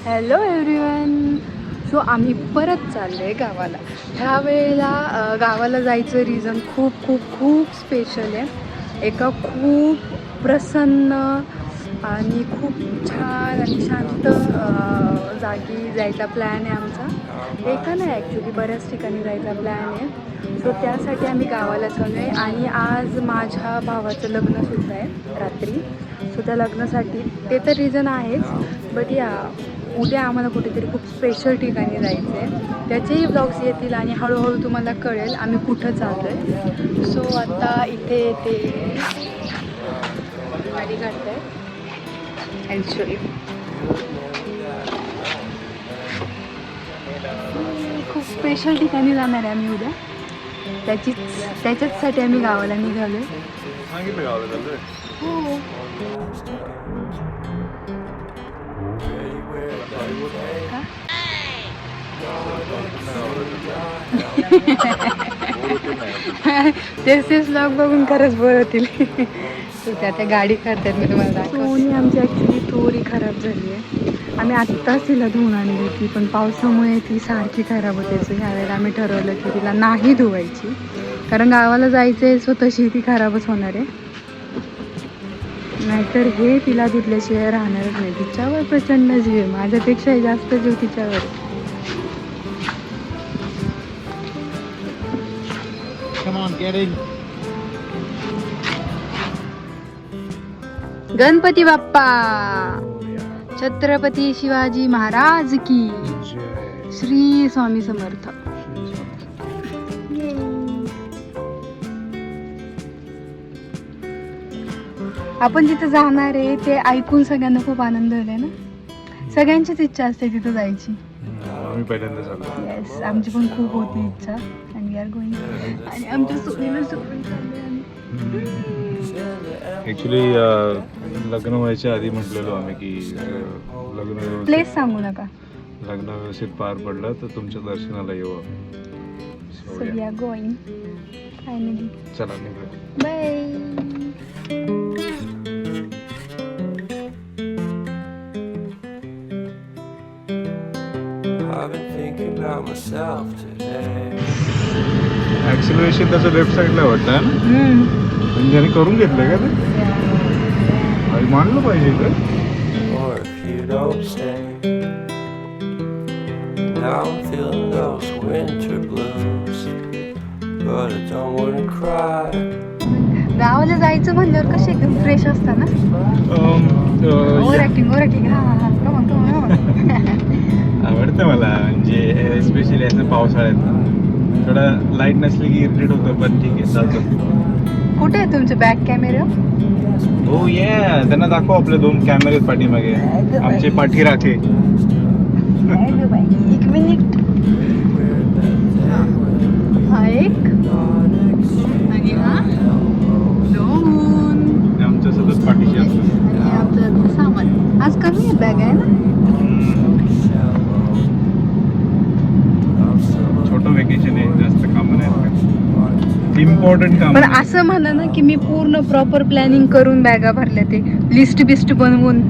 Hello everyone. So आम्ही परत चाललो आहे गावाला. ह्या वेळेला गावाला जायचं रिझन खूप खूप खूप स्पेशल आहे. एका खूप प्रसन्न आणि खूप छान आणि शांत जागी जायचा प्लॅन आहे आमचा. एका नाही, ॲक्च्युली बऱ्याच ठिकाणी जायचा प्लॅन आहे. सो त्यासाठी आम्ही गावाला चाललो आहे. आणि आज माझ्या भावाचं लग्नसुद्धा आहे रात्री. सो त्या लग्नासाठी ते तर रिझन आहेच, बट या उद्या आम्हाला कुठेतरी खूप स्पेशल ठिकाणी जायचं आहे. त्याचेही ब्लॉग्स येतील आणि हळूहळू तुम्हाला कळेल आम्ही कुठं चाललो आहे. सो आता इथे ते गाडी काढत आहे. खूप स्पेशल ठिकाणी जाणार आहे आम्ही उद्या. त्याच्याचसाठी आम्ही गावाला निघालो आहे. सांगितलं गावाला चाललोय. हो. तेच ब्लॉग बघून खरंच बोर होतील. त्या गाडी करतात मी तुम्हाला दाखवते. सोनी आमची ॲक्च्युली थोडी खराब झाली आहे. आम्ही आत्ताच तिला धुवून आणली होती, पण पावसामुळे ती सारखी खराब होते. सो ह्यावेळेला आम्ही ठरवलं की तिला नाही धुवायची, कारण गावाला जायचं आहे. सो तशी ती खराबच होणार आहे. नाहीतर हे तिला धुतल्याशिवाय राहणारच नाही. तिच्यावर प्रचंड जीव आहे, माझ्यापेक्षा जास्त जीव तिच्यावर. गणपती बाप्पा, छत्रपती शिवाजी महाराज की, श्री स्वामी समर्थ. आपण जिथं जाणार आहे ते ऐकून सगळ्यांना खूप आनंद झालाय ना. सगळ्यांचीच इच्छा असते तिथं जायची. आम्ही पहिल्यांदा चाललो. येस, आमची पण खूप होती इच्छा. And we are going. आणि आमच्या सोनीला सोडून चाललोय आम्ही. ॲक्च्युली लग्न व्हायच्या आधी म्हटलेलो आम्ही की लग्न प्लेस सांगू नका. लग्न व्यवस्थित पार पडलं तर तुमच्या दर्शनाला येऊ. So we are going finally. चला निघूया. बाय. ॲक्सिलरेशन त्याचं लेफ्ट साईडला वाटतं ना, म्हणजे ज्याने करून घेतलंय का ते. आणि मानलं पाहिजे का. गावाला जायचं म्हणल्यावर कशी एकदम फ्रेश असतं ना. Over acting. आवडतं मला, म्हणजे एस्पेशली असं पावसाळ्यात थोडं लाईट नसली की इरिटेट होतं, पण ठीक आहे चालतं. कुठे आहे तुमचे बॅक कॅमेरा? हो ये, त्यांना दाखव आपले 2 कॅमेरे पाठीमागे, आमचे पाठी राखे. एक मिनिट. हा एक आणि हा 2. आमच्या सतत पाठीशी असतं. आणि आमचं सामान आज कमी आहे. बॅग आहे ना. छोटं वेकेशन आहे, जास्त कामं नाही. इम्पॉर्टंट काम. पण असं म्हणा ना की मी पूर्ण प्रॉपर प्लॅनिंग करून बॅगा भरल्या, ते लिस्ट बिस्ट बनवून.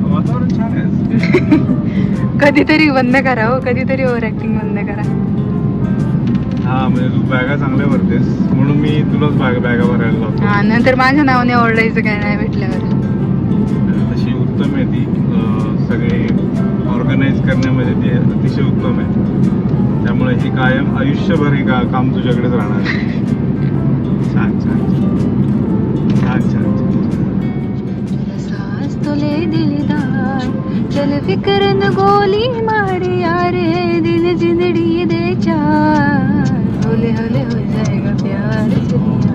वातावरण छान आहे. कधीतरी बंद करा हो, कधीतरी ओव्हर ऍक्टिंग बंद करा. हा, म्हणजे तू बॅगा चांगल्या भरतेस म्हणून मी तुलाच बॅगा भरायला लावतो. हा, नंतर माझ्या नावाने ओरडायचं काय नाही भेटल्यावर. तशी उत्तम आहे ती. सगळे ऑर्गनाईज करण्यामध्ये ती अतिशय उत्तम आहे. त्यामुळे ही कायम आयुष्यभर हे काम तुझ्याकडेच राहणार आहे. छान छान छान छान छान. सास तुले दिलदार, चल फिक्रन गोली मारी यारे, दिल जिंदड़ी दे चार, होले होले हो जाएगा प्यार चलिया,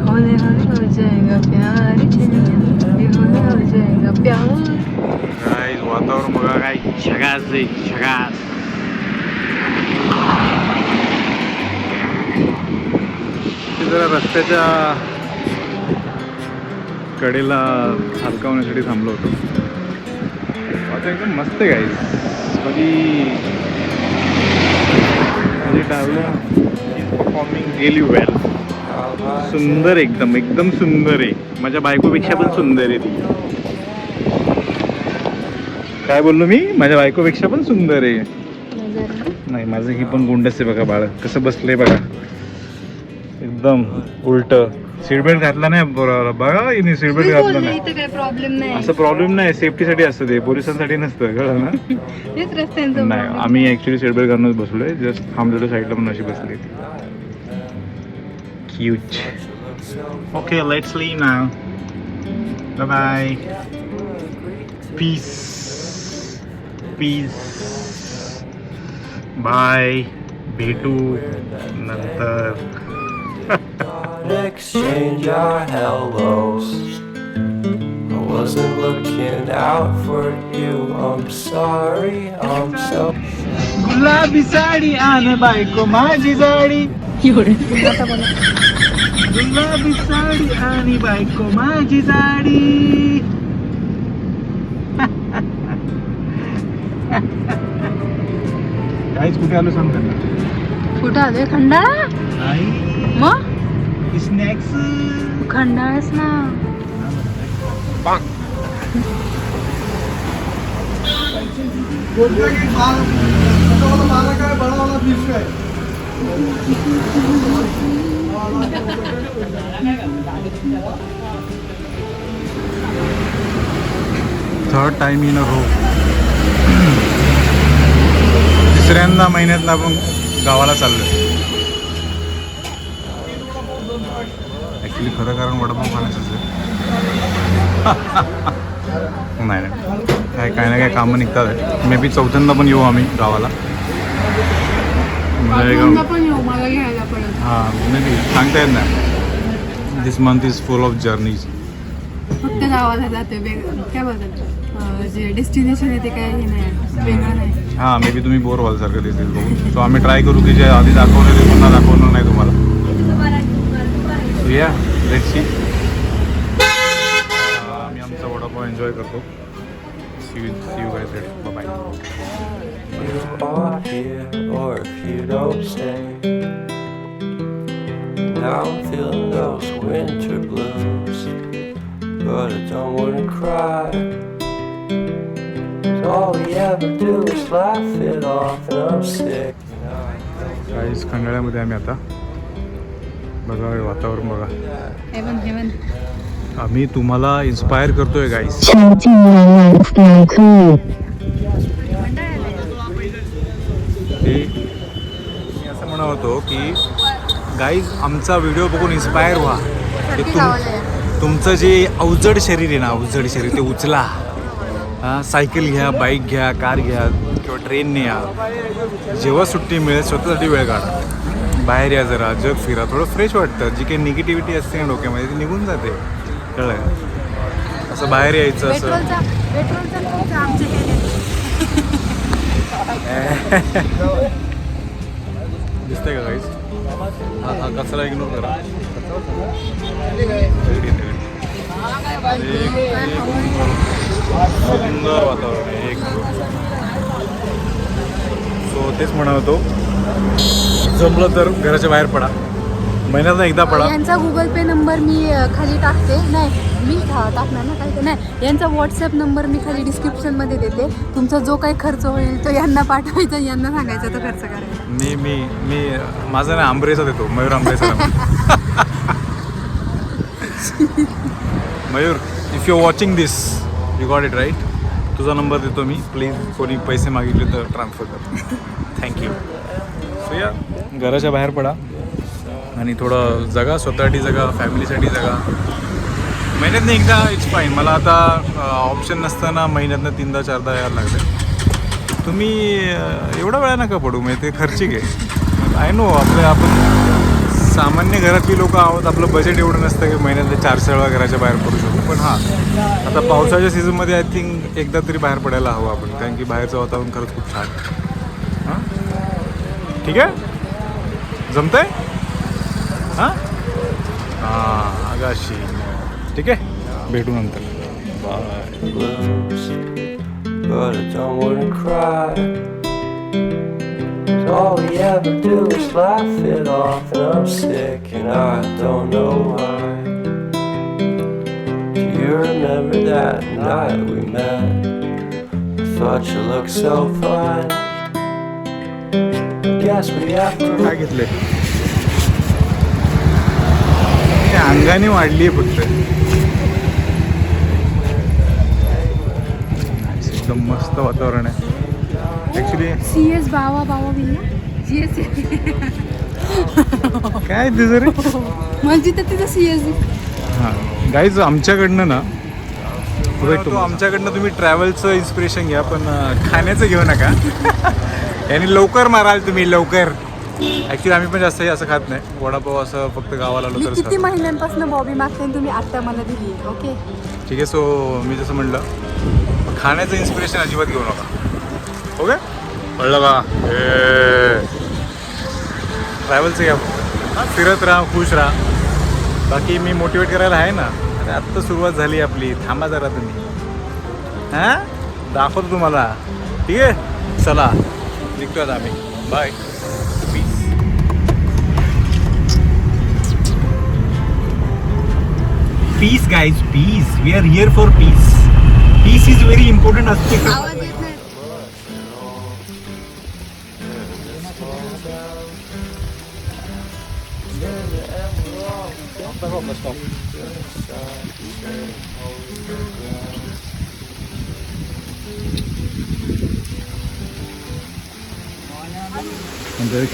होले होले हो जाएगा प्यार चलिया, होले हो जाएगा प्यार. काय वातावरण बघा, काय झगास आहे, झगास. जरा रस्त्याच्या कडेला हलकावण्यासाठी थांबलो होतो. आता एकदम मस्त आहे गाईस. म्हणजे ट्रॅव्हलिंग परफॉर्मिंग रिअली वेल. सुंदर, एकदम एकदम सुंदर आहे. माझ्या बायकोपेक्षा पण सुंदर आहे ती. काय बोललो मी? माझ्या बायकोपेक्षा पण सुंदर आहे. नाही, माझं ही पण गुंडच आहे बघा. बाळ कसं बसलंय बघा, एकदम उलट. सीट बेल्ट घातला नाही बघा, हिने सीट बेल्ट घातला नाही. काही प्रॉब्लेम नाही. असं प्रॉब्लेम नाही, सेफ्टीसाठी असतं ते, पोलिसांसाठी नसतं, कळलं ना? तेच रस्त्यांचं नाही, आम्ही ऍक्च्युली सीट बेल्ट घालूनच बसलोय. जस्ट थांबलेलो साईडला म्हणून अशी बसली. Cute. Okay, let's leave now. Bye bye. Peace. Peace. Bye. भेटू नंतर. Exchange our hellos. I wasn't looking out for you. I'm sorry, I'm so. गुलाबी साडी आण बायको माझी जाडी. गुलाबी साडी आणि बायको माझी जाडी. काहीच कुठे आलो सांग त्यांना. कुठं आलोय? खंडाळा. नाही, मग स्नॅक्स. खंडाळाच ना. Third time in a row. तिसऱ्यांदा महिन्यातला आपण गावाला चाललोय. ॲक्च्युली खरं कारण वडापाव खाण्याचंच आहे. नाही नाही, काय ना काय कामं निघतात. मे बी चौथ्यांदा पण येऊ आम्ही गावाला. पण येऊ मला घ्यायला पडेल. हां, मे बी सांगता येत नाही. This month is full of journeys. फक्त गावाला जाते वेगळं काय बोलतात, जे डेस्टिनेशन आहे ते काय हे नाही, वेगळं नाही. हां, मे बी तुम्ही बोर व्हाल सारखं दिसतील बघून. सो आम्ही ट्राय करू की जे आधी दाखवलं ते पुन्हा दाखवणार नाही तुम्हाला. या लेट्स सी. आम्ही आमचा वडापाव एन्जॉय करतो. See you guys later. Bye bye. You are here, or if you don't stay. Now I'm feeling those winter blues, but I don't wanna cry. 'Cause all we ever do is laugh it off, and I'm sick. गाईस, खंडाळ्यामध्ये आम्ही आता. बघा वातावरण बघा. Heaven heaven. आम्ही तुम्हाला inspire करतोय गाईस. मी असं म्हणत होतो की गाईज आमचा व्हिडिओ बघून इन्स्पायर व्हा. ते तुमचं जे अवजड शरीर आहे ना, अवजड शरीर ते उचला. हां, सायकल घ्या, बाईक घ्या, कार घ्या किंवा ट्रेनने या. जेव्हा सुट्टी मिळेल स्वतःसाठी वेळ काढा. बाहेर या, जरा जग फिरा, थोडं फ्रेश वाटतं. जी काही निगेटिव्हिटी असते ना डोक्यामध्ये ती निघून जाते, कळलं? असं बाहेर यायचं. असं दिसतंय का गाईस? हा कचरा इग्नोर करा. सुंदर वातावरण आहे, एक सो तेच म्हणत होतो, जमलं तर घराच्या बाहेर पडा. महिन्यात एकदा पडा. यांचा गुगल पे नंबर मी खाली टाकते. नाही, मी टाकणार ना काही नाही. यांचा व्हॉट्सअप नंबर मी खाली डिस्क्रिप्शनमध्ये देते. तुमचा जो काही खर्च होईल तो यांना पाठवायचा, यांना सांगायचा तो खर्च करायचा. मी माझं ना आंबरेचा देतो, मयूर आंबरेचा. Mayur, if you watching this, you got it right. तुझा नंबर देतो मी. प्लीज कोणी पैसे मागितले तर ट्रान्सफर कर. थँक्यू. सो या, घराच्या बाहेर पडा आणि थोडं जगा, स्वतःसाठी जगा, फॅमिलीसाठी जगा. महिन्यातनं एकदा इट्स फाईन. मला आता ऑप्शन नसताना महिन्यातनं 3दा 4दा यायला लागले. तुम्ही एवढा वेळा नका पडू, म्हणजे ते खर्चिक आहे. आय नो, आपण सामान्य घरातली लोक आहोत. आपलं बजेट एवढं नसतं की महिन्यातले 400 वेळा घराच्या बाहेर पडू शकतो. पण हां, आता पावसाच्या सीझनमध्ये आय थिंक एकदा तरी बाहेर पडायला हवं आपण, कारण की बाहेरचं वातावरण खरंच खूप छान आहे. हां, ठीक आहे, जमतंय. हां हां, आगाशी. ठीक आहे, भेटू नंतर. Bye. Blues, but I don't wanna cry. 'Cause all we ever do is laugh it off, and I'm sick, and I don't know why. Do you remember that night we met? I thought you looked so fine. Guess we have to. काय घेतले? अंगाने वाढली आहे फक्त. एकदम मस्त वातावरण आहे ऍक्च्युली. CS बावा विल्ला CS काय तुझं रे? म्हणजे तर तिथं CS. हां गाईज आमच्याकडनं ना तो आमच्याकडनं तुम्ही ट्रॅव्हलचं इन्स्पिरेशन घ्या पण खाण्याचं घेऊ नका. यांनी लवकर माराल तुम्ही लवकर. ॲक्च्युली आम्ही पण जास्त असं खात नाही. वडापाव असं फक्त गावाला आलो मी तर किती महिन्यांपासून बॉबी मागते तुम्ही आता मला दिली. ओके ठीक आहे. सो मी जसं म्हटलं खाण्याचं इन्स्पिरेशन अजिबात घेऊ नका. ओके कळलं का? ट्रॅव्हलचं घ्या. फिरत राहा खुश राहा. बाकी मी मोटिवेट करायला आहे ना. अरे आत्ता सुरुवात झाली आपली. थांबा जरा तुम्ही. हां दाखवतो तुम्हाला. ठीक आहे चला निघतो आता आम्ही. Bye. Peace guys, peace. We are here for peace. Peace is very important aspect. आवाज येत नाही.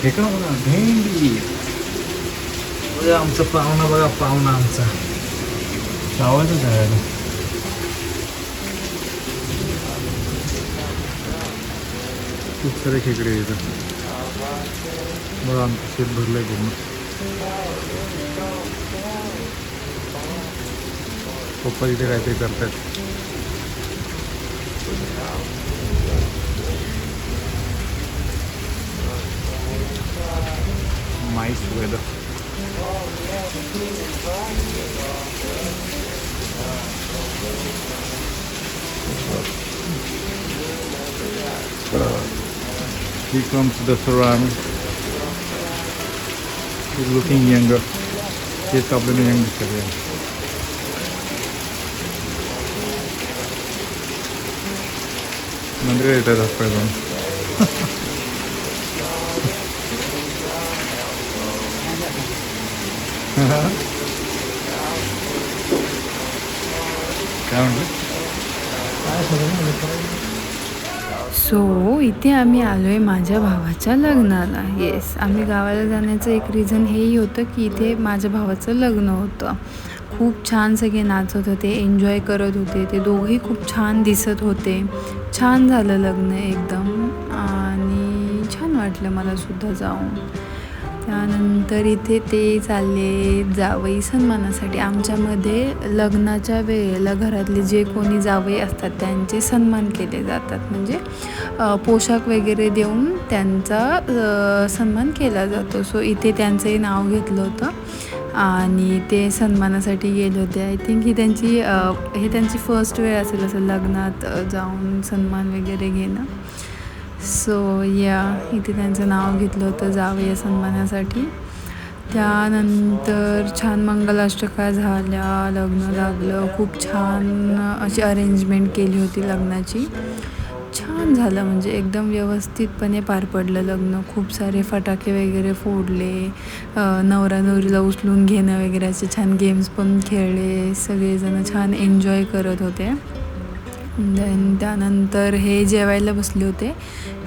खेकडा बघा भेंडी. बघा आमचा पाहुणा बघा पाहुणा आमचा आवाजच आहे. खूप सारे खेकडे येतात. बघा आमचं शेत भरलंय पूर्ण. पप्पा इथे काहीतरी करतात. Nice weather. Here comes the Saran. He's looking younger. He's आपल्याला young दिसत आहे. मंदिर येतात हातपाय जाऊन. काय म्हटलं? सो इथे आम्ही आलो आहे माझ्या भावाच्या लग्नाला. येस आम्ही गावाला जाण्याचं एक रिझन हेही होतं की इथे माझ्या भावाचं लग्न होतं. खूप छान सगळे नाचत होते, एन्जॉय करत होते. ते दोघेही खूप छान दिसत होते. छान झालं लग्न एकदम आणि छान वाटलं मलासुद्धा जाऊन. त्यानंतर इथे ते चालले जावई सन्मानासाठी. आमच्यामध्ये लग्नाच्या वेळेला घरातले जे कोणी जावई असतात त्यांचे सन्मान केले जातात. म्हणजे पोशाख वगैरे देऊन त्यांचा सन्मान केला जातो. सो इथे त्यांचंही नाव घेतलं होतं आणि ते सन्मानासाठी गेले होते. आय थिंक ही त्यांची फर्स्ट वेळ असेल असं लग्नात जाऊन सन्मान वगैरे घेणं. सो या इथे त्यांचं नाव घेतलं होतं जावया सन्मानासाठी. त्यानंतर छान मंगलाष्टका झाल्या, लग्न लागलं. खूप छान अशी अरेंजमेंट केली होती लग्नाची. छान झालं म्हणजे एकदम व्यवस्थितपणे पार पडलं लग्न. खूप सारे फटाके वगैरे फोडले. नवरा नवरीला उचलून घेणं वगैरे असे छान गेम्स पण खेळले. सगळेजण छान एन्जॉय करत होते. देन त्यानंतर हे जेवायला बसले होते.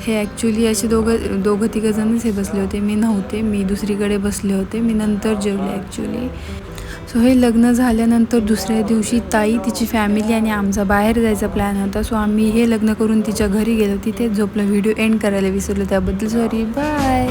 हे ॲक्च्युली असे दोघं तिघंजणच हे बसले होते. मी नव्हते, मी दुसरीकडे बसले होते. मी नंतर जेवले ॲक्च्युली. सो हे लग्न झाल्यानंतर दुसऱ्या दिवशी ताई, तिची फॅमिली आणि आमचा बाहेर जायचा प्लॅन होता. सो आम्ही हे लग्न करून तिच्या घरी गेलो. तिथेच झोपलं. व्हिडिओ एंड करायला विसरलो त्याबद्दल सॉरी. बाय.